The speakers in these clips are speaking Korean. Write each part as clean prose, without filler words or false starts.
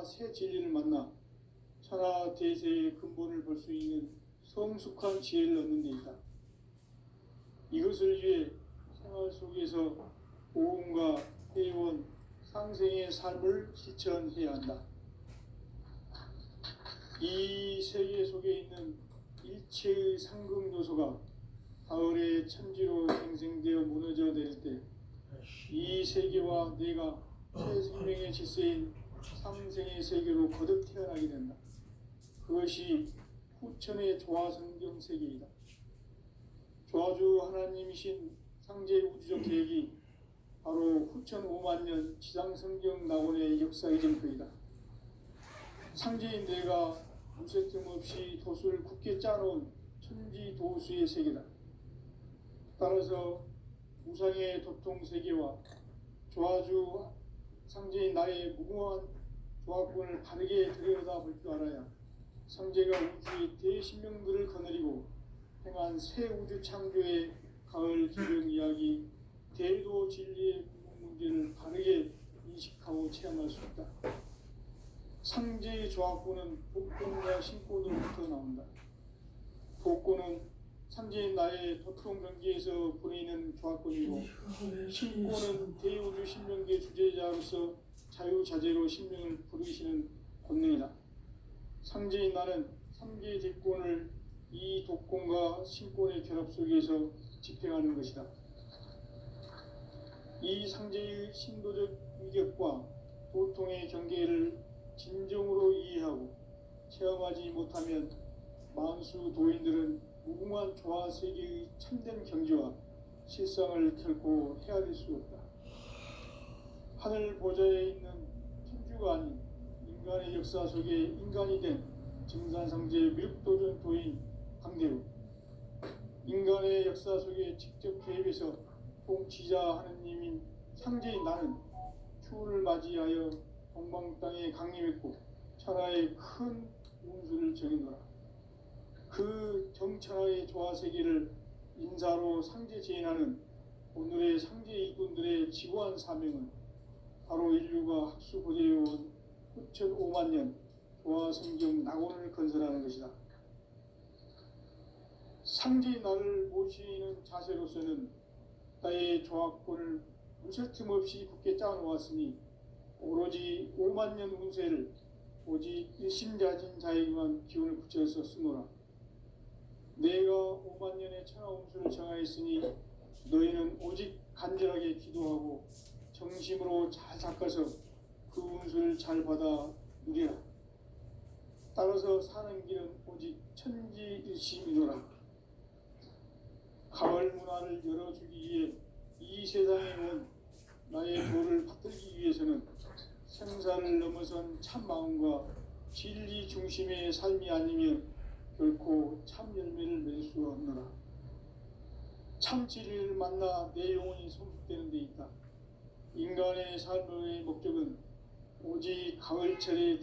새 진리를 만나 천하 대세의 근본을 볼 수 있는 성숙한 지혜를 얻는 데 있다. 이것을 위해 생활 속에서 오음과 회원, 상생의 삶을 실천해야 한다. 이 세계 속에 있는 일체의 상금 요소가 가을의 천지로 생생되어 무너져 내릴 때 이 세계와 내가 새 생명의 질서인 상생의 세계로 거듭 태어나게 된다. 그것이 후천의 조화성경 세계이다. 조화주 하나님이신 상제 우주적 계획이 바로 후천 5만 년 지상성경 낙원의 역사의 전표이다. 상제인 내가 무쇠 틈 없이 도수를 굳게 짜놓은 천지 도수의 세계다. 따라서 우상의 도통 세계와 조화주 상제인 나의 무궁한 조합권을 바르게 들여다볼 줄 알아야 상제가 우주의 대신명들을 거느리고 행한 새 우주 창조의 가을 기변 이야기, 대도 진리의 궁극 문제를 바르게 인식하고 체험할 수 있다. 상제의 조합권은 복권과 신권으로부터 나온다. 복권은 상제인 나의 도통 경계에서 보내는 조합권이고, 신권은 대우주 신명계 주제자로서 자유자재로 신명을 부르시는 권능이다. 상제인 나는 3개의 대권을 이 독권과 신권의 결합 속에서 집행하는 것이다. 이 상제의 신도적 위격과 도통의 경계를 진정으로 이해하고 체험하지 못하면 만수 도인들은 무궁한 조화 세계의 참된 경지와 실상을 결코 헤아릴 수 없다. 하늘 보좌에 있는 천주가 아닌 인간의 역사 속에 인간이 된 증산상제 미륵도전 도인 강대우, 인간의 역사 속에 직접 개입해서 통치자 하느님인 상제인 나는 추운을 맞이하여 동방 땅에 강림했고 천하의 큰 운수를 정해놓으라. 그 정천하의 조화세계를 인사로 상제 제인하는 오늘의 상제 이군들의 지구한 사명은 바로 인류가 학수고대해온 후천 5만 년 조화성경 낙원을 건설하는 것이다. 상제의 나를 모시는 자세로서는 나의 조합권을 무쇠 틈 없이 굳게 짜놓았으니 오로지 5만 년 운세를 오직 일심자진 자에게만 기운을 붙여서 쓰노라. 내가 5만 년의 천하 운수를 정하였으니 너희는 오직 간절하게 기도하고 정심으로 잘 닦아서 그 운수를 잘 받아 누리라. 따라서 사는 길은 오직 천지일심이노라. 가을 문화를 열어주기 위해 이 세상에 온 나의 도를 받들기 위해서는 생사를 넘어선 참 마음과 진리 중심의 삶이 아니면 결코 참 열매를 맺을 수 없노라. 참 진리를 만나 내 영혼이 성숙되는 데 있다. 인간의 삶의 목적은 오직 가을철의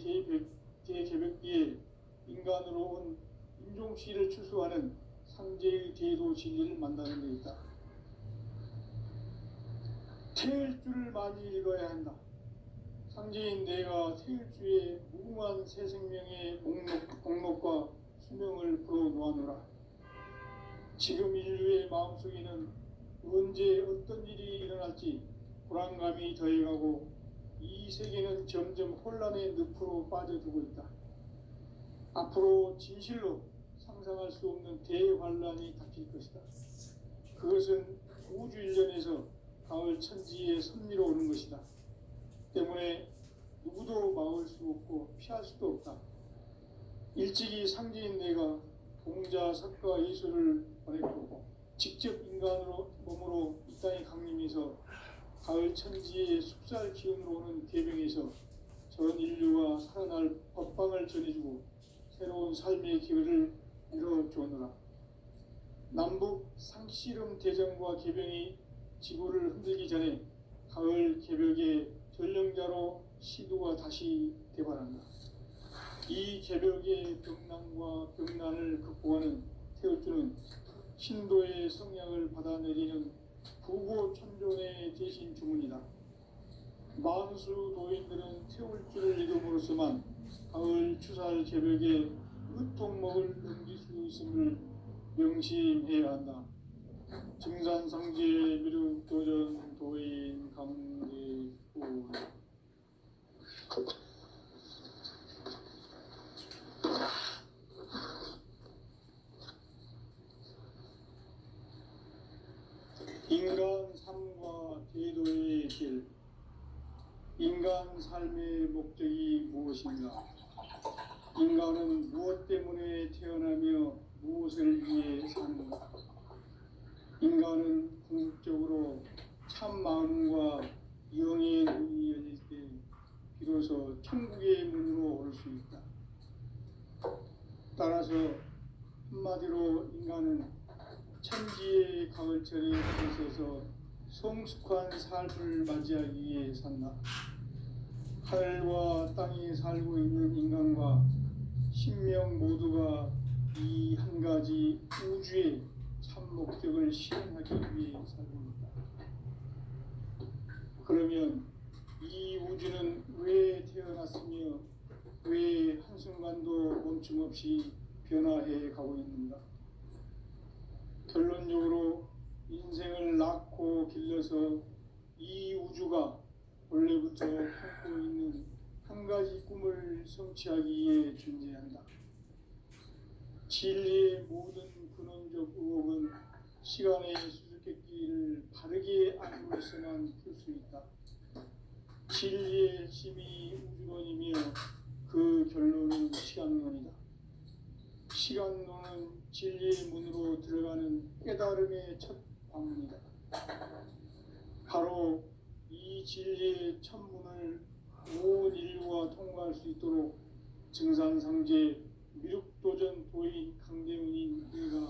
대개벽기에 인간으로 온 인종시를 추수하는 상제의 대도 진리를 만나는 데 있다. 태일주를 많이 읽어야 한다. 상제인 내가 태일주의 무궁한 새 생명의 목록과 수명을 풀어놓아노라. 지금 인류의 마음속에는 언제 어떤 일이 일어날지 불안감이 더해가고 이 세계는 점점 혼란의 늪으로 빠져들고 있다. 앞으로 진실로 상상할 수 없는 대환란이 닥칠 것이다. 그것은 우주 일련에서 가을 천지의 섭리로 오는 것이다. 때문에 누구도 막을 수 없고 피할 수도 없다. 일찍이 상제인 내가 공자, 석가, 예수를 보냈고 직접 인간으로 몸으로 이 땅에 강림해서 가을 천지의 숲살 기운으로 오는 계명에서 전 인류가 살아날 법방을 전해주고 새로운 삶의 기회를 이뤄주었노라. 남북 상씨름 대전과 개병이 지구를 흔들기 전에 가을 개벽의 전령자로 시도가 다시 대발한다. 이 개벽의 병난과 병난을 극복하는 태어주는 신도의 성향을 받아내리는 부고 천존의 대신 주문이다. 만수 도인들은 태울 줄을 이름으로서만 가을 추살 개벽에 으통목을 넘길 수 있음을 명심해야 한다. 증산상제 미륵도전 도인 강대구. 인간 삶과 제도의 길. 인간 삶의 목적이 무엇인가? 인간은 무엇 때문에 태어나며 무엇을 위해 사는가? 인간은 궁극적으로 참 마음과 영의 문이 열릴 때 비로소 천국의 문으로 올 수 있다. 따라서 한마디로 인간은 천지의 가을철에 들어서서 성숙한 삶을 맞이하기 위해 산다. 하늘과 땅에 살고 있는 인간과 신명 모두가 이 한 가지 우주의 참 목적을 실현하기 위해 살고 있다. 그러면 이 우주는 왜 태어났으며 왜 한순간도 멈춤없이 변화해 가고 있는가? 결론적으로 인생을 낳고 길러서 이 우주가 원래부터 품고 있는 한 가지 꿈을 성취하기 위해 존재한다. 진리의 모든 근원적 의혹은 시간의 수수께끼를 바르게 알고 있어만 풀 수 있다. 진리의 핵심이 우주론이며 그 결론은 시간론이다. 시간론은 진리의 문으로 들어가는 깨달음의 첫 방문이다. 바로 이 진리의 첫 문을 온 인류가 통과할 수 있도록 증산상제 미륵도전 도인 강대훈인 내가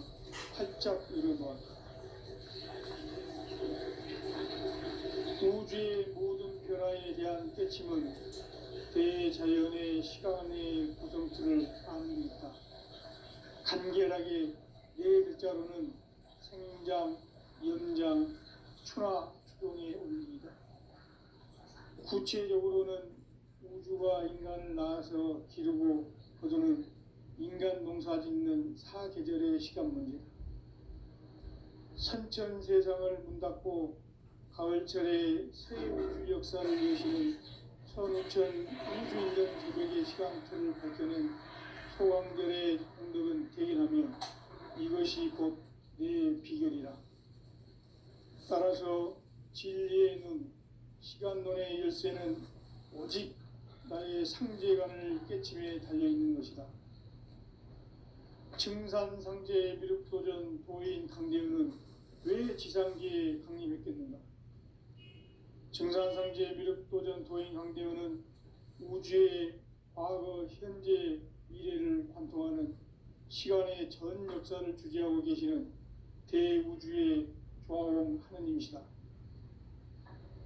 활짝 열어놓았다. 우주의 모든 변화에 대한 깨침은 대자연의 시간의 구성틀을 아는 데 있다. 간결하게 네 글자로는 생장, 연장, 추나 추동의 원리이다. 구체적으로는 우주가 인간을 낳아서 기르고 거두는 인간 농사 짓는 사계절의 시간 문제다. 선천 세상을 문닫고 가을철에 새 우주 역사를 여시는 선우천 우주인전 개벽의 시간틀을 밝혀낸 소강절의 공덕은 대견하며 이것이 곧 내 비결이라. 따라서 진리의 눈, 시간론의 열쇠는 오직 나의 상제관을 깨침에 달려있는 것이다. 증산상제 미륵도전 도인 강대훈은 왜 지상계에 강림했겠는가? 증산상제 미륵도전 도인 강대훈은 우주의 과거, 현재, 미래를 관통하는 시간의 전 역사를 주재하고 계시는 대우주의 조화원 하느님이시다.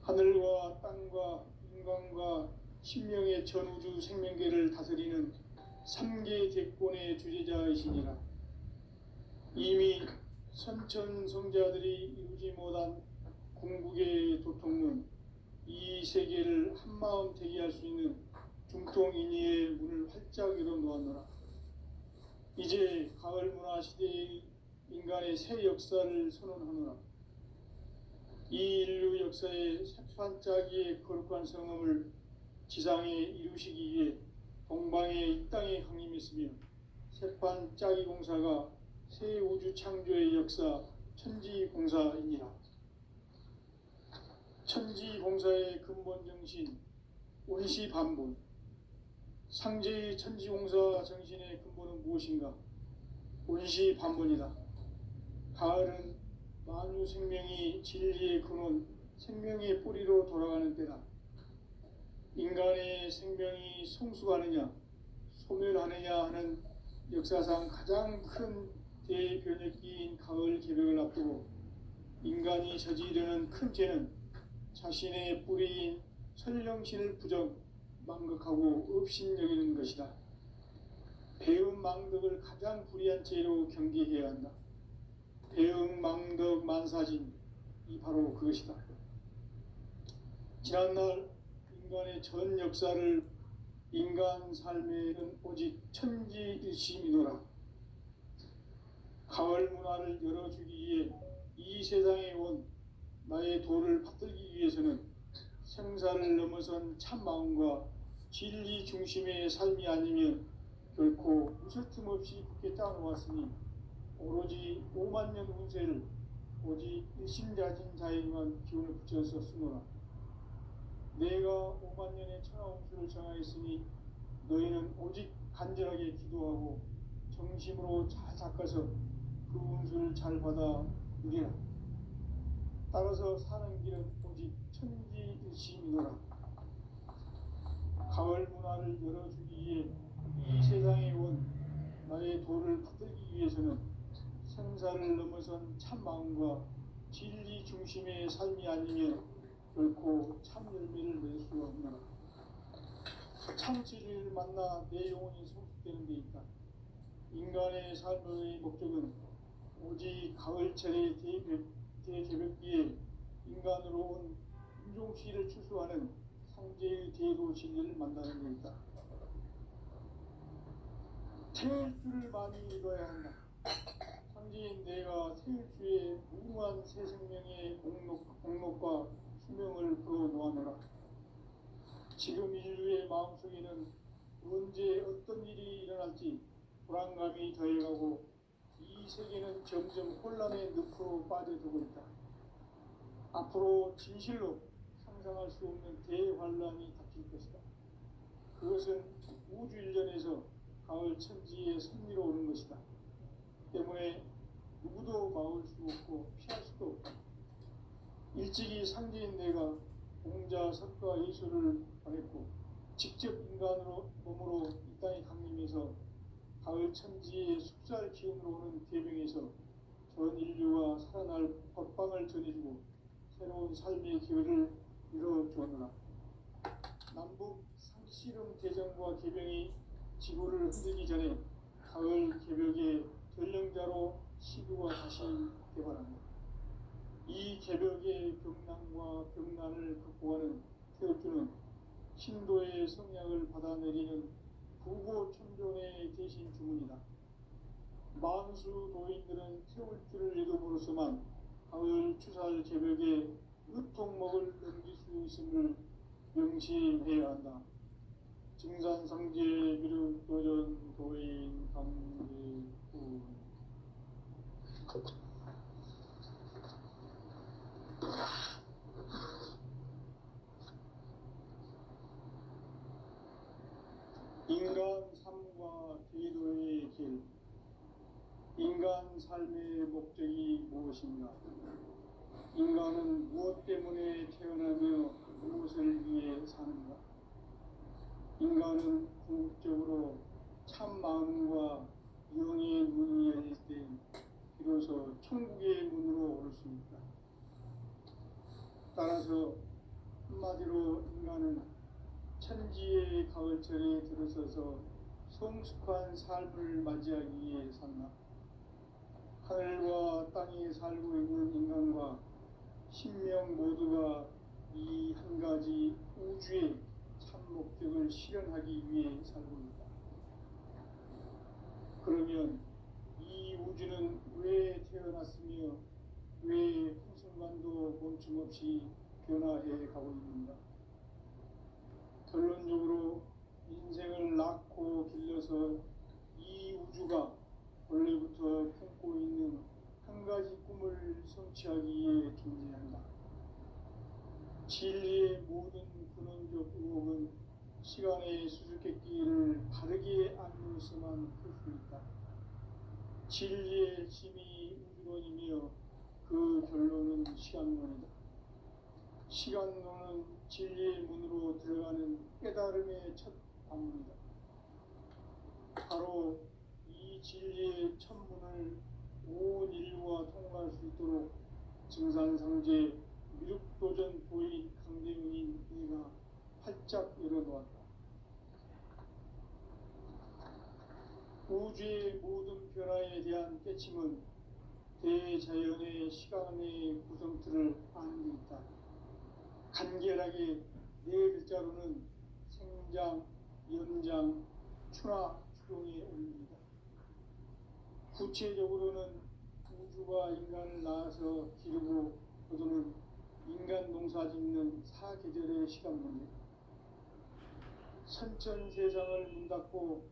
하늘과 땅과 인간과 신명의 전우주 생명계를 다스리는 3계 대권의 주재자이시니라. 이미 선천성자들이 이루지 못한 궁극의 도통문, 이 세계를 한마음 되게 할 수 있는 중통인의의 문을 활짝 열어놓았노라. 이제 가을 문화 시대의 인간의 새 역사를 선언하노라. 이 인류 역사의 새판짜기의 거룩한 성음을 지상에 이루시기 위해 동방의 이 땅에 강림했으며 새판짜기 공사가 새 우주 창조의 역사 천지공사이니라. 천지공사의 근본 정신 원시반본. 상제의 천지공사 정신의 근본은 무엇인가? 원시반본이다. 가을은 만유 생명이 진리의 근원, 생명의 뿌리로 돌아가는 때다. 인간의 생명이 성숙하느냐, 소멸하느냐 하는 역사상 가장 큰 대변혁기인 가을 개벽을 앞두고 인간이 저지르는 큰 죄는 자신의 뿌리인 설령신을 부정, 망극하고 업신여기는 것이다. 배움 망덕을 가장 불의한 죄로 경계해야 한다. 배움 망덕 만사진, 이 바로 그것이다. 지난날 인간의 전 역사를 인간 삶에는 오직 천지일심이노라. 가을 문화를 열어주기 위해 이 세상에 온 나의 도를 받들기 위해서는 생사를 넘어선 참 마음과 진리 중심의 삶이 아니면 결코 무슨 틈 없이 굳게 짜놓았으니 오로지 5만 년 운세를 오직 일심가진 자에게만 기운을 붙여서 쓰노라. 내가 5만 년의 천하운수를 정하였으니 너희는 오직 간절하게 기도하고 정심으로 잘 닦아서 그 운수를 잘 받아 누리라. 따라서 사는 길은 오직 천지일심이노라. 가을 문화를 열어주기 위해 이 세상에 온 나의 도를 받들기 위해서는 생사를 넘어선 참 마음과 진리 중심의 삶이 아니면 결코 참 열매를 낼 수 없노라. 참 진리를 만나 내 영혼이 성숙되는 데 있다. 인간의 삶의 목적은 오직 가을철의 대개벽기에 인간으로 온 인종시를 추수하는 상제의 대도 진리를 만나는 데 있다. 태일주를 많이 읽어야 한다. 상제인 내가 태일주의 무궁한 새 생명의 공록과 수명을 풀어놓아노라. 지금 인류의 마음속에는 언제 어떤 일이 일어날지 불안감이 더해가고 이 세계는 점점 혼란의 늪으로 빠져들고 있다. 앞으로 진실로 상상할 수 없는 대환란이 닥칠 것이다. 그것은 우주 일전에서 가을 천지의 섭리로 오는 것이다. 때문에 누구도 막을 수 없고 피할 수도 없다. 일찍이 상제인 내가 공자, 석가, 예수를 보냈고 직접 인간으로 몸으로 이 땅에 강림해서 가을 천지의 숲살 기운으로 오는 계명에서 전 인류와 살아날 법방을 전해주고 새로운 삶의 기회를 이뤄주었노라. 남북 상씨름 대전과 계병이 지구를 흔들기 전에 가을 개벽의 전령자로 시구가 다시 개발합니다. 이 개벽의 병난과 병난을 극복하는 태울주는 신도의 성약을 받아내리는 부고천존의 대신 주문이다. 만수 도인들은 태울주를 읽음으로써만 가을 추살 개벽의 으통목을 넘길 수 있음을 명심해야 한다. 증산상제 미륵도전 도인 강제군. 인간 삶과 기도의 길. 인간 삶의 목적이 무엇인가? 인간은 무엇 때문에 태어나며 무엇을 위해 사는가? 인간은 궁극적으로 참 마음과 영의 문이 열릴 때 비로소 천국의 문으로 오를 수 있다. 따라서 한마디로 인간은 천지의 가을철에 들어서서 성숙한 삶을 맞이하기 위해 산다. 하늘과 땅에 살고 있는 인간과 신명 모두가 이 한 가지 우주의 참 목적을 실현하기 위해 살고 있다. 그러면 이 우주는 왜 태어났으며 왜 한순간도 멈춤없이 변화해 가고 있는가? 결론적으로 인생을 낳고 길러서 이 우주가 원래부터 품고 있는 한 가지 꿈을 성취하기 위해 존재한다. 진리의 모든 근원적 의혹은 시간의 수수께끼를 바르게 알면서만 풀 수 있다. 진리의 힘이 우주론이며 그 결론은 시간론이다. 시간론은 진리의 문으로 들어가는 깨달음의 첫 방문이다. 바로 이 진리의 천문을 온 인류가 통과할 수 있도록 증산상제 미륵도전 도인 강대문인 이가 활짝 열어놓았다. 우주의 모든 변화에 대한 깨침은 대자연의 시간의 구성틀을 아는 데 있다. 간결하게 네 글자로는 생장, 연장, 추나 추동에 올립니다. 구체적으로는 우주가 인간을 낳아서 기르고 거두는 인간 농사 짓는 사계절의 시간문제, 선천 세상을 문 닫고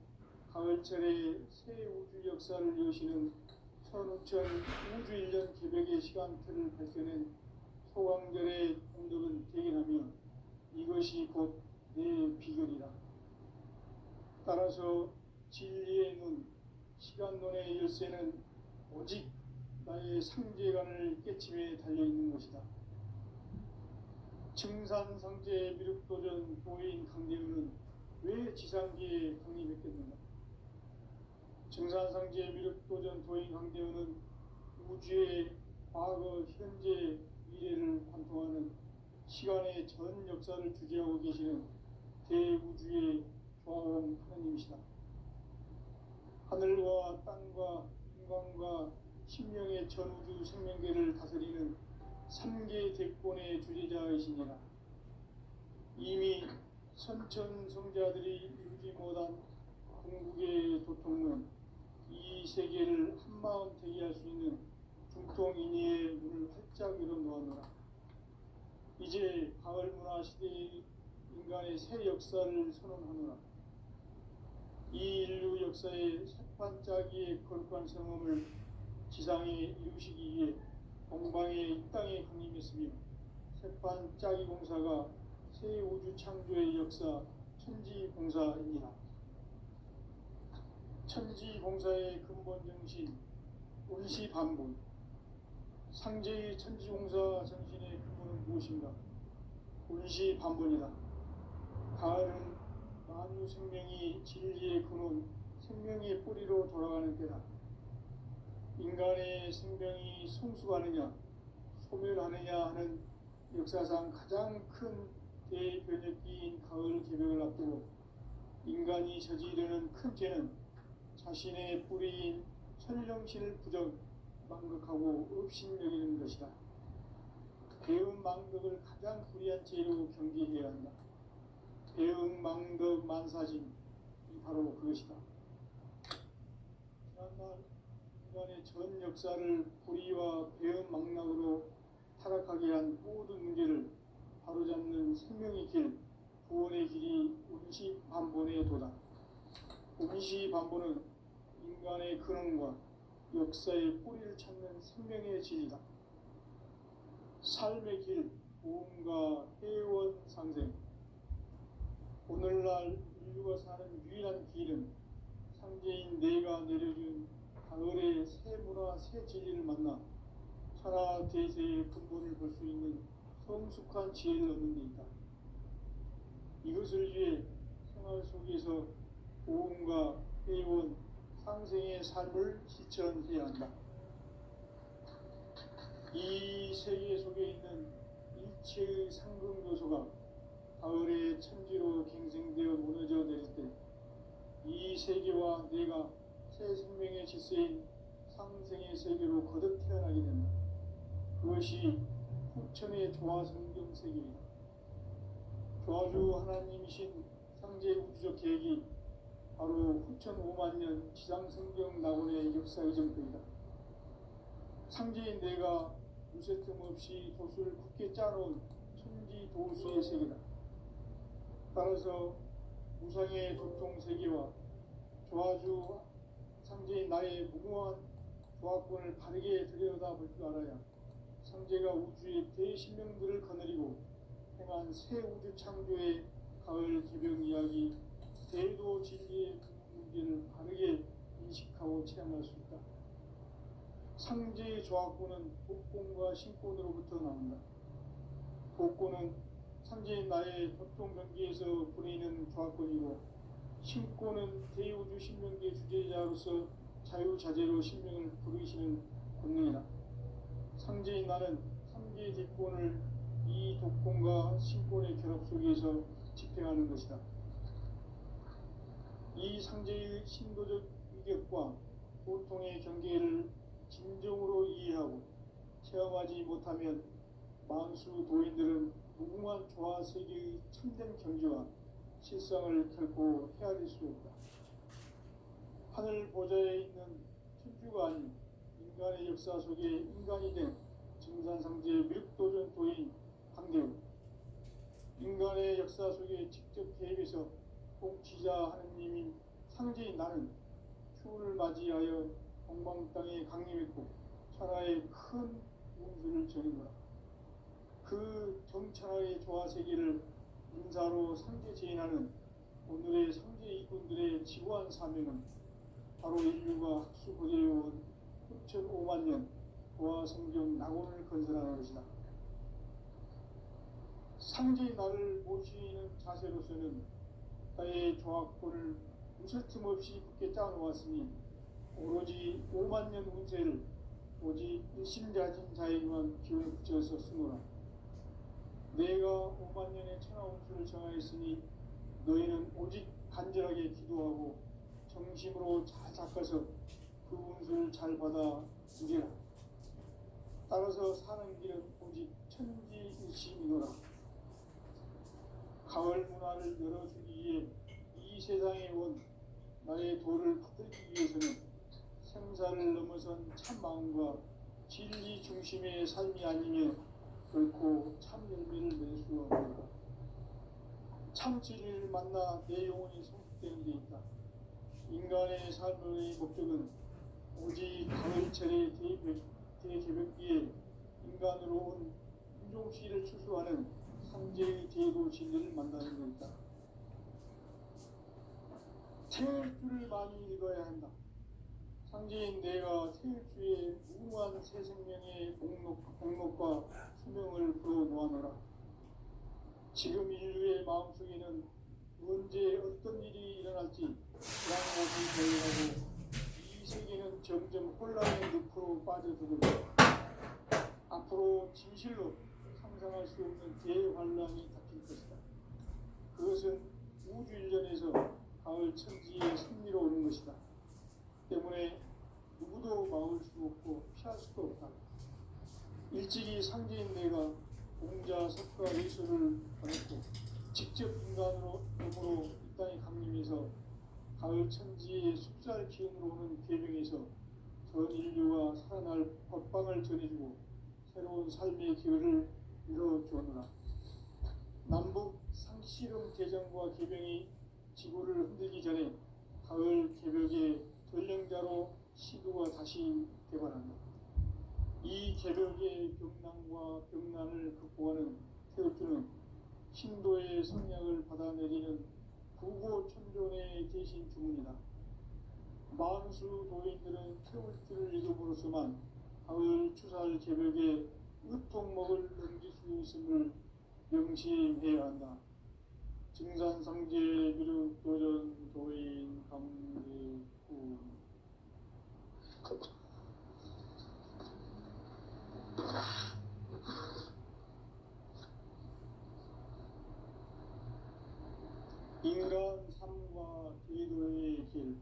가을철에 새 우주 역사를 여시는 선우천 우주일년 개벽의 시간틀을 밝혀낸 소강절의 공덕은 대견하며 이것이 곧 내 비결이라. 따라서 진리의 눈, 시간론의 열쇠는 오직 나의 상제관을 깨침에 달려있는 것이다. 증산상제 미륵도전 도인 강대우는 왜 지상기에 강림했겠는가? 증산상제 미륵도전 도인 강대우는 우주의 과거, 현재, 미래를 관통하는 시간의 전 역사를 주재하고 계시는 대우주의 조화원 하나님이시다. 하늘과 땅과 인간과 신명의 전우주 생명계를 다스리는 3계 대권의 주재자이시니라. 이미 선천성자들이 이루지 못한 궁극의 도통은 이 세계를 한마음 되게 할 수 있는 중통인의의 문을 활짝 열어놓았노라. 이제 가을 문화 시대의 인간의 새 역사를 선언하노라. 이 인류 역사의 새반짝이의 거룩한 성험을 지상에 이루시기 위해 동방의 이 땅에 강림했으며 새반짝이 공사가 새 우주 창조의 역사 천지공사입니다. 천지공사의 근본 정신 운시반본, 상제의 천지공사 정신의 근본은 무엇인가? 운시반본이다. 가을은 만유 생명이 진리의 근원, 생명의 뿌리로 돌아가는 때다. 인간의 생명이 성숙하느냐, 소멸하느냐 하는 역사상 가장 큰 대변혁기인 가을 개벽을 앞두고 인간이 저지르는 큰 죄는 자신의 뿌리인 천정신을 부정, 망극하고 업신여기는 것이다. 배은 망덕을 가장 불의한 죄로 경계해야 한다. 배은 망덕 만사진이 바로 그것이다. 지난날 인간의 전 역사를 불의와 배은 망락으로 타락하게 한 모든 문제를 바로잡는 생명의 길, 구원의 길이 운시반본의 도다. 운시반본은 인간의 근원과 역사의 뿌리를 찾는 생명의 진리다. 삶의 길, 보험과 회원 상생. 오늘날 인류가 사는 유일한 길은 상제인 내가 내려준 가을의 새 문화, 새 진리를 만나 천하 대세의 근본을 볼 수 있는 성숙한 지혜를 얻는 데 있다. 이것을 위해 생활 속에서 보험과 회원, 상생의 삶을 실천해야 한다. 이 세계 속에 있는 일체의 상금 요소가 가을의 천지로 갱생되어 무너져 내릴 때 이 세계와 내가 새 생명의 질서인 상생의 세계로 거듭 태어나게 된다. 그것이 후천의 조화 성경 세계이다. 조화주 하나님이신 상제 우주적 계획이 바로 후천 5만 년 지상 성경 낙원의 역사의 정토이다. 상제인 내가 무쇠틈 없이 도수를 굳게 짜놓은 천지 도수의 세계다. 따라서 무상의 도통 세계와 조화주 상제인 나의 무궁한 조화권을 바르게 들여다볼 줄 알아야 상제가 우주의 대신명들을 거느리고 행한 새 우주 창조의 가을 개벽 이야기, 대도 진리의 문제를 바르게 인식하고 체험할 수 있다. 상제의 조화권은 복권과 신권으로부터 나온다. 복권은 상제인 나의 도통 경계에서 부리는 조화권이고, 신권은 대우주 신명계 주제자로서 자유자재로 신명을 부르시는 권능이다. 상제인 나는 3개 대권을 이 독권과 신권의 결합 속에서 집행하는 것이다. 이 상제의 신도적 위격과 보통의 경계를 진정으로 이해하고 체험하지 못하면 만수 도인들은 무궁한 조화 세계의 참된 경지와 실상을 결코 헤아릴 수 없다. 하늘 보좌에 있는 천주가 아닌 인간의 역사 속에 인간이 된 증산상제의 미륵도전도인 강대우, 인간의 역사 속에 직접 개입해서 통치자 하느님인 상제인 나는 추운을 맞이하여 동방 땅에 강림했고 천하의 큰 운수를 전한 거라. 그 정천하의 조화 세계를 인사로 상제 제인하는 오늘의 상제 이군들의 지구한 사명은 바로 인류가 학수 고대해온 6,500만 년 조화 성경 낙원을 건설하는 것이다. 상제의 나를 모시는 자세로서는 나의 조합권을 무설틈 없이 굳게 짜놓았으니 오로지 5만 년 운세를 오직 일심가진 자에게만 기운을 붙여서 쓰노라. 내가 5만 년의 천하 운수를 정하였으니 너희는 오직 간절하게 기도하고 정심으로 잘 닦아서 그 운수를 잘 받아 누리라. 따라서 사는 길은 오직 천지일심이노라. 가을 문화를 열어주기 위해 이 세상에 온 나의 도를 받들기 위해서는 생사를 넘어선 참 마음과 진리 중심의 삶이 아니면 결코 참 열매를 낼 수 없노라. 참 진리를 만나 내 영혼이 성숙되는 데 있다. 인간의 삶의 목적은 오직 가을철의 대개벽기에 인간으로 온 인종씨를 추수하는 상제의 대도 진리를 만나는 데 있다. 태일주를 많이 읽어야 한다. 상제인 내가 태일주의 무궁한 새 생명의 목록과 수명을 풀어놓아노라. 지금 인류의 마음속에는 언제 어떤 일이 일어날지 불안하고 배회하고 이 세계는 점점 혼란의 늪으로 빠져들고 앞으로 진실로 상상할 수 없는 대환란이 닥칠 것이다. 그것은 우주 일전에서 가을 천지의 승리로 오는 것이다. 때문에 누구도 막을 수 없고 피할 수도 없다. 일찍이 상제인 내가 공자 석가 예수를 보냈고 직접 인간으로 몸으로 이 땅에 강림해서 가을 천지의 숲살 기운으로 오는 계명에서 전 인류가 살아날 법방을 전해주고 새로운 삶의 기회를 열어주었노라. 남북 상씨름 대전과 계병이 지구를 흔들기 전에 가을 개벽의 전령자로 시도가 다시 개발한다. 이 개벽의 병난과 병난을 극복하는 태극주는 신도의 성약을 받아내리는 구고천존의 대신 주문이다. 만수 도인들은 태극주를 읽음으로써만 가을 추살 개벽의 으통목을 넘길 수 있음을 명심해야 한다. 증산상제 미륵도전 도인 강대구. 인간 삶과 기도의 길.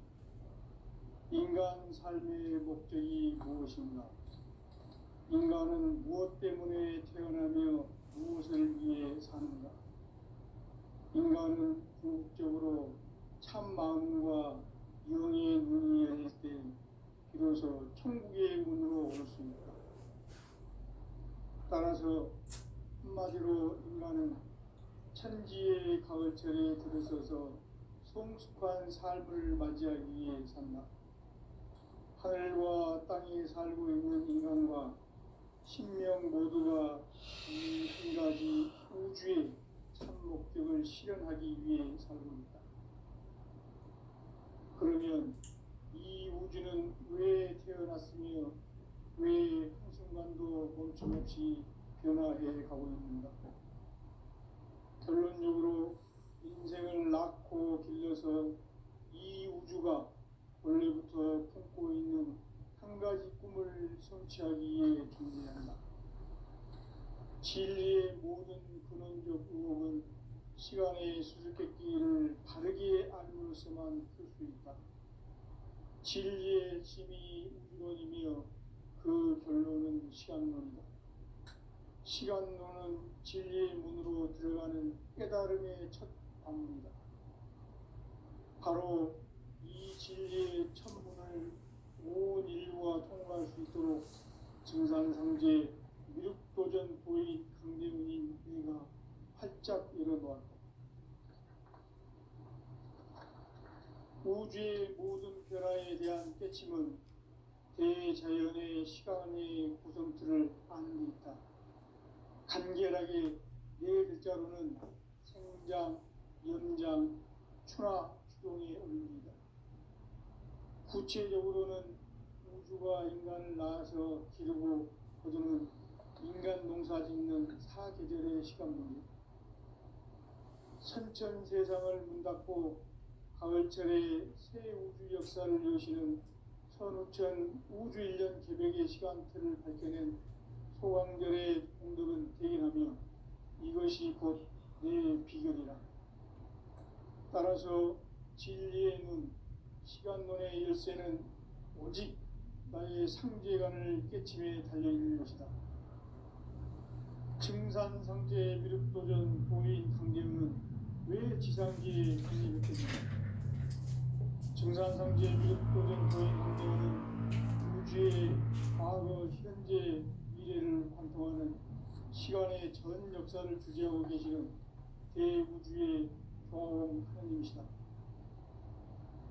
인간 삶의 목적이 무엇인가? 인간은 무엇 때문에 태어나며 무엇을 위해 사는가? 인간은 궁극적으로 참 마음과 영의 눈이 열릴 때 비로소 천국의 문으로 올 수 있다. 따라서 한마디로 인간은 천지의 가을철에 들어서서 성숙한 삶을 맞이하기 위해 산다. 하늘과 땅에 살고 있는 인간과 신명 모두가 이 한 가지 우주의 참 목적을 실현하기 위해 살고 있다. 그러면 이 우주는 왜 태어났으며 왜 한순간도 멈춤없이 변화해 가고 있는가? 결론적으로 인생을 낳고 길러서 이 우주가 원래부터 품고 있는 한 가지 꿈을 성취하기 위해 존재한다. 진리의 모든 근원적 의혹은 시간의 수수께끼를 바르게 알므로서만 풀 수 있다. 진리의 힘이 우주론이며 그 결론은 시간론이다. 시간론은 진리의 문으로 들어가는 깨달음의 첫 방문이다. 바로 이 진리의 첫 문을 온 인류가 통과할 수 있도록 증산상제 미륵도전 도인 강대문인 내가 활짝 열어놓았다. 우주의 모든 변화에 대한 깨침은 대자연의 시간의 구성틀을 아는 데 있다. 간결하게 네 글자로는 생장, 연장, 추나 추동의 원리이다. 구체적으로는 우주가 인간을 낳아서 기르고 거두는 인간 농사 짓는 사계절의 시간문이다. 선천 세상을 문 닫고 가을철에 새 우주 역사를 여시는 선우천 우주 1년 개벽의 시간틀을 밝혀낸 소강절의 공덕은 대견하며 이것이 곧 내 비결이라. 따라서 진리의 눈, 시간론의 열쇠는 오직 나의 상제관을 깨침에 달려있는 것이다. 증산상제 미륵도전 도인 강대문은 왜 지상기에 강림했겠는가? 증산상제 미륵도전 도인 강대문은 우주의 과거, 현재, 미래를 관통하는 시간의 전 역사를 주재하고 계시는 대우주의 조화원 하나님이시다.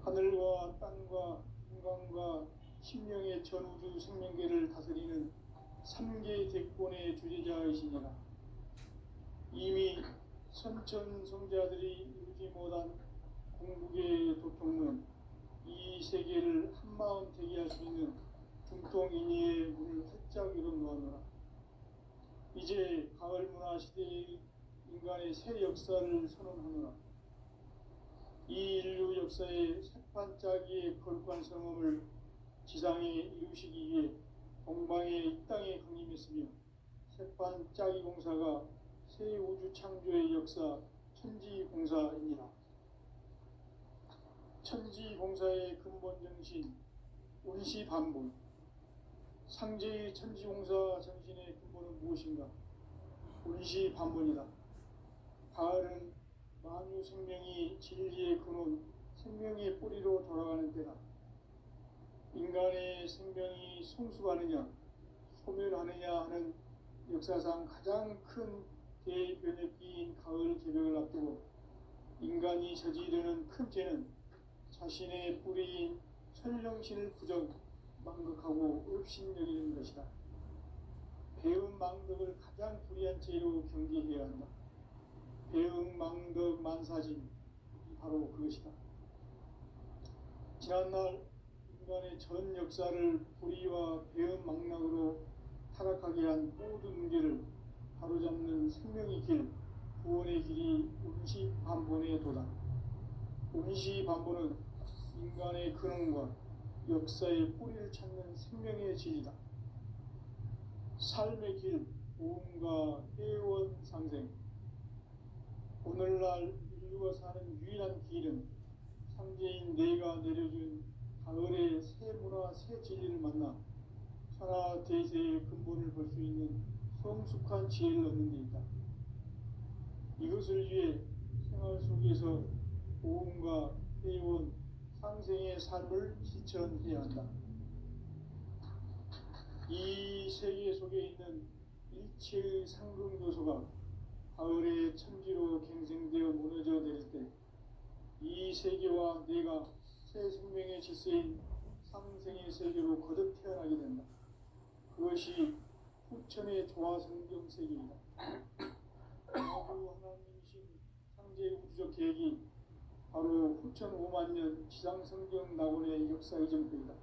하늘과 땅과 인간과 심령의 전우주 생명계를 다스리는 3개 대권의 주제자이시니라. 이미 선천성자들이 이루지 못한 궁극의 도통문, 이 세계를 한마음 대기할 수 있는 중통인의의 문을 활짝 열어놓았노라. 이제 가을 문화 시대의 인간의 새 역사를 선언하노라. 이 인류 역사의 새판짜기의 거룩한 성험을 지상에 이루시기 위해 동방의 이 땅에 강림했으며 새판짜기 공사가 새 우주 창조의 역사 천지공사이니라. 천지공사의 근본 정신 운시반본. 상제의 천지공사 정신의 근본은 무엇인가? 운시반본이다. 가을은 만유 생명이 진리의 근원, 생명의 뿌리로 돌아가는 때다. 인간의 생명이 성숙하느냐, 소멸하느냐 하는 역사상 가장 큰 대변혁기인 가을 개벽을 앞두고 인간이 저지르는 큰 죄는 자신의 뿌리인 천령신을 부정, 망극하고 업신여기는 것이다. 배음 망덕을 가장 불의한 죄로 경계해야 한다. 배음 망덕 만사진, 바로 그것이다. 지난날 인간의 전 역사를 불의와 배음 망락으로 타락하게 한 모든 문제를 바로잡는 생명의 길, 구원의 길이 운시반본의 도다. 운시반본은 인간의 근원과 역사의 뿌리를 찾는 생명의 진리다. 삶의 길, 보험과 회원 상생. 오늘날 인류가 사는 유일한 길은 상제인 내가 내려준 가을의 새 문화, 새 진리를 만나 천하 대세의 근본을 볼 수 있는 성숙한 지혜를 얻는 데 있다. 이것을 위해 생활 속에서 보험과 회원, 상생의 삶을 실천해야 한다. 이 세계 속에 있는 일체의 상극 요소가 가을의 천지로 갱생되어 무너져 내릴 때 이 세계와 내가 새 생명의 질서인 상생의 세계로 거듭 태어나게 된다. 그것이 후천의 조화성경 세계이다. 아주 하나님이신 상제의 우주적 계획이 바로 후천 5만 년 지상성경 낙원의 역사 이전부이다.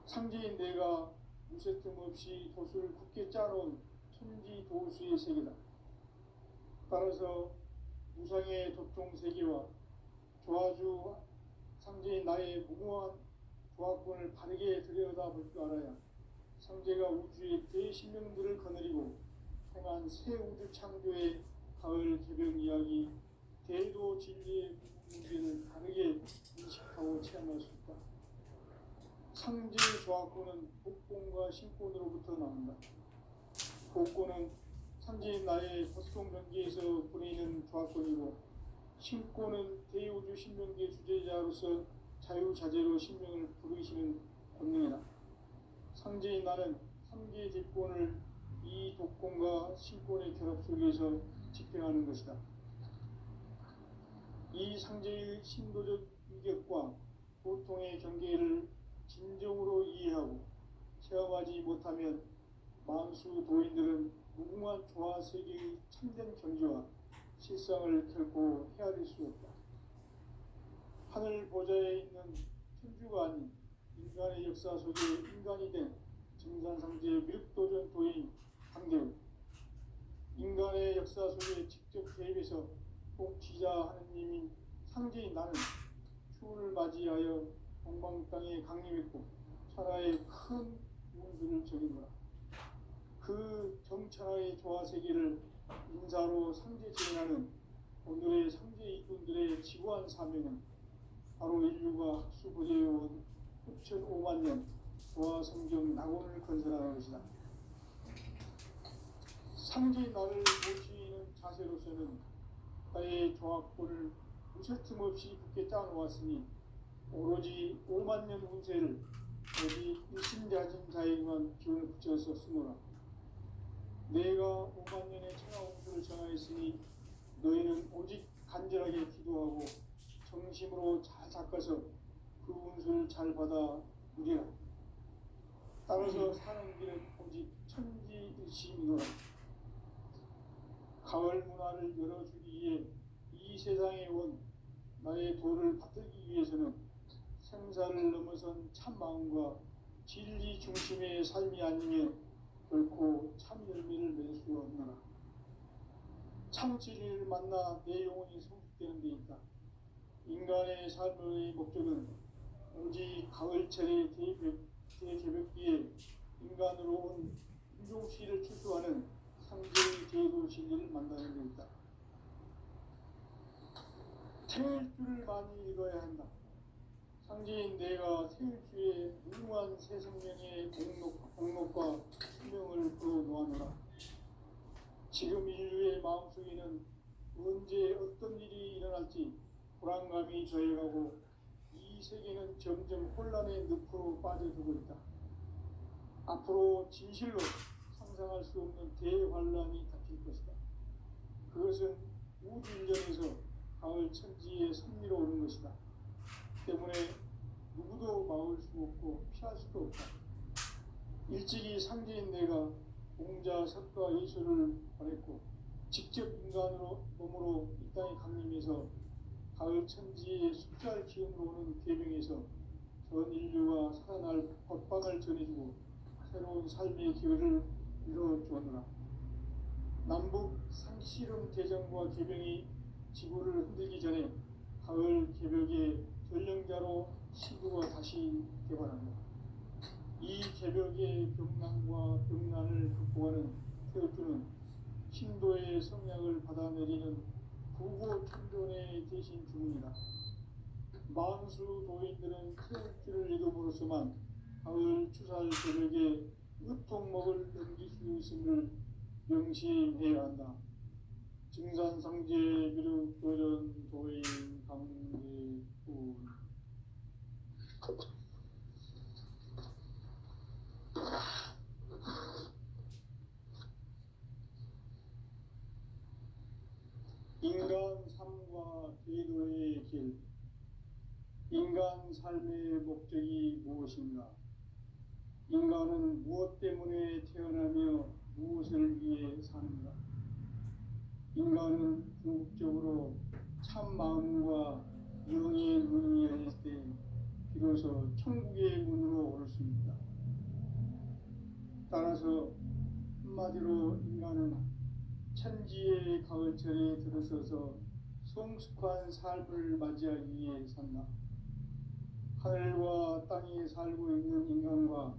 상제인 내가 무쇠 틈 없이 도수를 굳게 짜놓은 천지 도수의 세계다. 따라서 무상의 도통 세계와 조화주 상제인 나의 무모한 조화권을 바르게 들여다볼 줄 알아야 상제가 우주의 대신명들을 거느리고 행한 새 우주 창조의 가을 개벽 이야기, 대도 진리의 문제를 다르게 인식하고 체험할 수 있다. 상제의 조화권은 복본과 신본으로부터 나온다. 복고는 상징인 나의 보통 경기에서 보내는 조합권이고, 신고는 대우주 신명기의 주제자로서 자유자재로 신명을 부르시는 권능이다. 상징인 나는 3개의 대권을 이 독권과 신권의 결합 속에서 집행하는 것이다. 이 상제의 신도적 위격과 고통의 경계를 진정으로 이해하고 체험하지 못하면 만수 도인들은 무궁한 조화 세계의 참된 경지와 실상을 결코 헤아릴 수 없다. 하늘 보좌에 있는 천주가 아닌 인간의 역사 속에 인간이 된 증산상제의 미륵도전 도인 강대우, 인간의 역사 속에 직접 개입해서 통치자 하느님인 상제인 나는 추운을 맞이하여 동방 땅에 강림했고 천하의 큰 운수를 적인노라. 그 정천하의 조화세계를 인사로 상제 진행하는 오늘의 상제 이꾼들의 지구한 사명은 바로 인류가 학수부재해온 6,500만 년 조화성경 낙원을 건설하는 것이다. 상제인 나를 모시는 자세로서는 나의 조합권을 무설틈 없이 굳게 짜놓았으니 오로지 5만 년 운세를 오직 일심자진 자에게만 기운을 붙여서 쓰노라. 내가 5만 년의 천하 운수를 전하였으니 너희는 오직 간절하게 기도하고 정심으로 잘 닦아서 그 운수를 잘 받아 누리라. 따라서 사는 길은 오직 천지일심이노라. 가을 문화를 열어주기 위해 이 세상에 온 나의 도를 받들기 위해서는 생사를 넘어선 참 마음과 진리 중심의 삶이 아니면 결코 참 열매를 맺을 수 없노라. 참 진리를 만나 내 영혼이 성숙되는 데 있다. 인간의 삶의 목적은 오직 가을철의 대개벽기에 인간으로 온 인종시를 출소하는 상제의 제도 진리를 만나는 데 있다. 태일주를 많이 읽어야 한다. 상제인 내가 태일주의 무궁한 새 생명의 공록과 수명을 불어놓아노라. 지금 인류의 마음속에는 언제 어떤 일이 일어날지 불안감이 저해가고 이 세계는 점점 혼란의 늪으로 빠져들고 있다. 앞으로 진실로 상상할 수 없는 대환란이 닥칠 것이다. 그것은 우주인전에서 가을 천지에 선미로 오는 것이다. 때문에 누구도 막을 수 없고 피할 수도 없다. 일찍이 상제인 내가 공자, 석가, 예수를 보냈고 직접 인간으로 몸으로 이 땅에 강림해서 가을 천지의 숫자를 기운으로 오는 계명에서 전 인류가 살아날 법방을 전해주고 새로운 삶의 기회를 이뤄주었노라. 남북 상실험 대전과 계명이 지구를 흔들기 전에 가을 개벽의 전령자로 시구가 다시 개발한다. 이 개벽의 병난과 병난을 극복하는 태극주는 신도의 성약을 받아내리는 부고 천존의 대신 주문이다. 만수 도인들은 태극주를 읽음으로써만 가을 추살 개벽의 으통목을 넘길 수 있음을 명심해야 한다. 증산상제 미륵도전 도인 강대군. 인간 삶과 기도의 길. 인간 삶의 목적이 무엇인가? 인간은 무엇 때문에 태어나며 무엇을 위해 사는가? 인간은 궁극적으로 참 마음과 영의 눈이 열릴 때 비로소 천국의 문으로 오를 수 있다. 따라서 한마디로 인간은 천지의 가을철에 들어서서 성숙한 삶을 맞이하기 위해 산다. 하늘과 땅에 살고 있는 인간과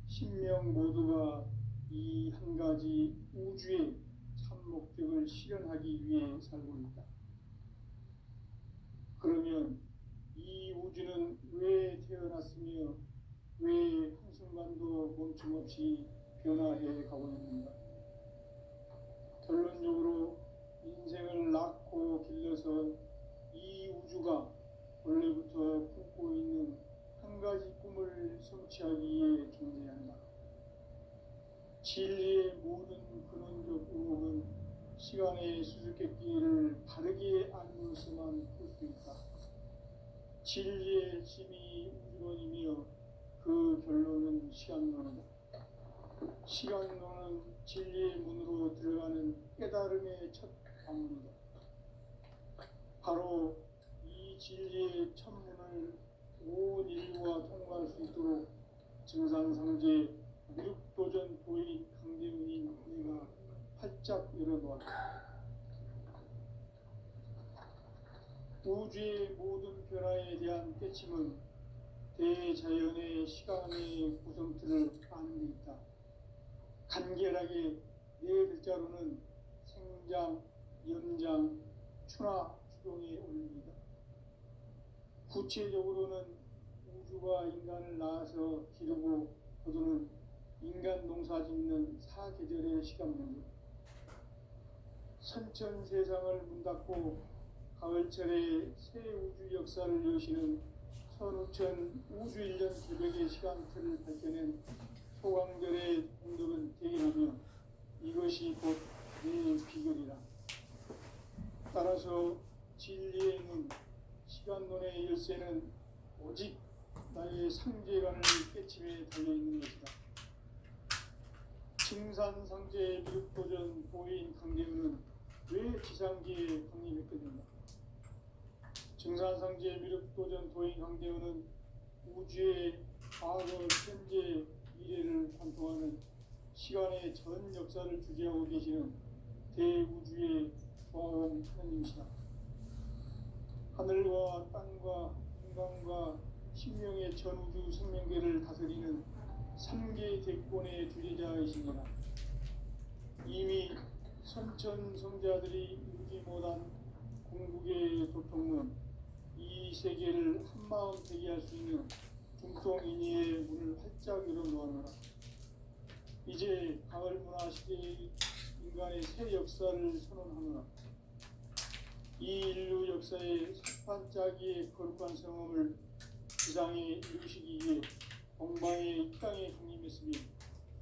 신명 모두가 이 한 가지 우주의 참 목적을 실현하기 위해 살고 있다. 그러면 이 우주는 왜 태어났으며 왜 한순간도 멈춤없이 변화해 가고 있는가? 우주적으로 인생을 낳고 길러서 이 우주가 원래부터 품고 있는 한 가지 꿈을 성취하기 위해 존재한다. 진리의 모든 근원적 의혹은 시간의 수수께끼를 바르게 알면서만 풀 수 있다. 진리의 힘이 우주론이며 그 결론은 시간론이다. 시간론은 진리의 문으로 들어가는 깨달음의 첫 방문이다. 바로 이 진리의 첫 문을 온 인류가 통과할 수 있도록 증산상제 미륵도전 도인 강대훈인 내가 활짝 열어놓았다. 우주의 모든 변화에 대한 깨침은 대자연의 시간의 구성틀을 아는 데 있다. 간결하게 네 글자로는 생장, 연장, 추나 추동의 원리이다. 구체적으로는 우주가 인간을 낳아서 기르고 거두는 인간 농사 짓는 사계절의 시간문제, 선천 세상을 문 닫고 가을철에 새 우주 역사를 여시는 선우천 우주 1년 개벽의 시간틀을 밝혀낸 소강들의 공덕은 대견하며 이것이 곧 내 비결이라. 따라서 진리의 눈, 시간론의 열쇠는 오직 나의 상제관을 깨침에 달려있는 것이다. 징산상제 미륵도전 보인 강대훈은 왜 지상기에 강림했겠는가? 증산상제 미륵도전 도인 강대훈은 우주의 과거, 현재, 미래를 관통하는 시간의 전 역사를 주재하고 계시는 대우주의 조화원 하나님이시다. 하늘과 땅과 인간과 신명의 전우주 생명계를 다스리는 3개 대권의 주제자이시니라. 이미 선천성자들이 이루지 못한 궁극의 도통론, 이 세계를 한마음 되게 할 수 있는 중통인의의 문을 활짝 열어놓아노라. 이제 가을 문화 시대의 인간의 새 역사를 선언하노라. 이 인류 역사의 석판짜기의 거룩한 성험을 지상에 이루시기 위해 동방의 이 땅에 강림했으며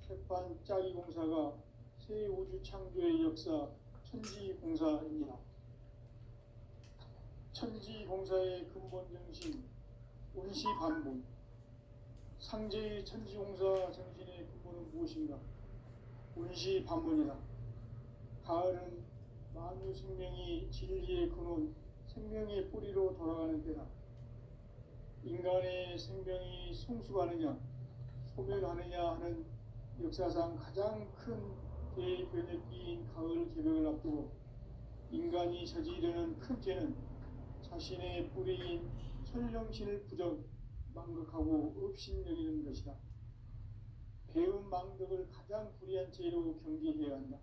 석판짜기 공사가 새 우주 창조의 역사 천지공사입니다. 천지공사의 근본 정신, 운시반복. 상제의 천지공사 정신의 근본은 무엇인가? 운시반복이다. 가을은 만유 생명이 진리의 근원, 생명의 뿌리로 돌아가는 때다. 인간의 생명이 성숙하느냐, 소멸하느냐 하는 역사상 가장 큰 대변혁기인 가을 개벽을 앞두고 인간이 저지르는 큰 죄는 자신의 뿌리인 천령신을 부정, 망극하고 업신여기는 것이다. 배음 망덕을 가장 불의한 죄로 경계해야 한다.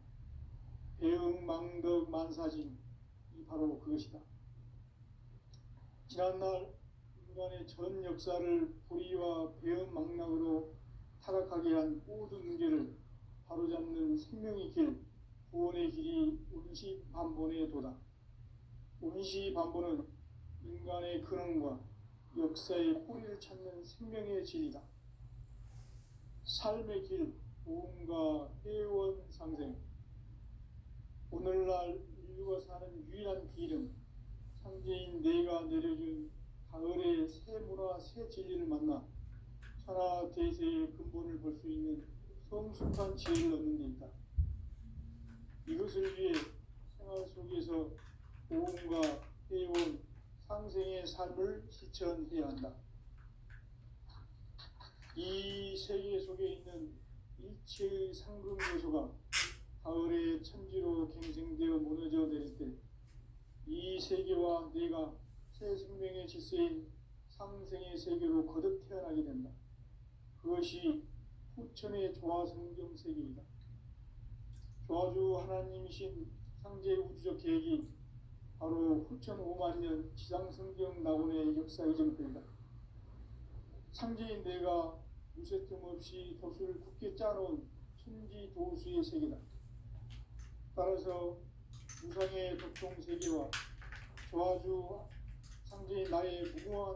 배음 망덕 만사진, 이 바로 그것이다. 지난날 인간의 전 역사를 불의와 배음 망락으로 타락하게 한 모든 문제를 바로잡는 생명의 길, 구원의 길이 운시반본의 도다. 운시반본은 인간의 근원과 역사의 뿌리를 찾는 생명의 진리다. 삶의 길, 보험과 회원 상생. 오늘날 인류가 사는 유일한 길은 상제인 내가 내려준 가을의 새 문화, 새 진리를 만나 천하 대세의 근본을 볼 수 있는 성숙한 지혜를 얻는 데 있다. 이것을 위해 생활 속에서 보험과 회원, 상생의 삶을 실천해야 한다. 이 세계 속에 있는 일체의 상금 요소가 가을의 천지로 갱생되어 무너져 내릴 때 이 세계와 내가 새 생명의 질서인 상생의 세계로 거듭 태어나게 된다. 그것이 후천의 조화성경 세계이다. 조화주 하나님이신 상제 우주적 계획이 바로 후천 5만년 지상성경 낙원의 역사 이정표이다. 상제인 내가 무쇠 틈 없이 돛을 굳게 짜놓은 천지도수의 세계다. 따라서 무상의 덕종 세계와 조화주 상징인 나의 무모한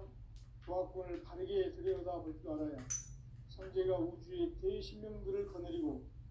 조화권을 바르게 들여다볼 줄 알아야 선제가 우주의 대신명들을 거느리고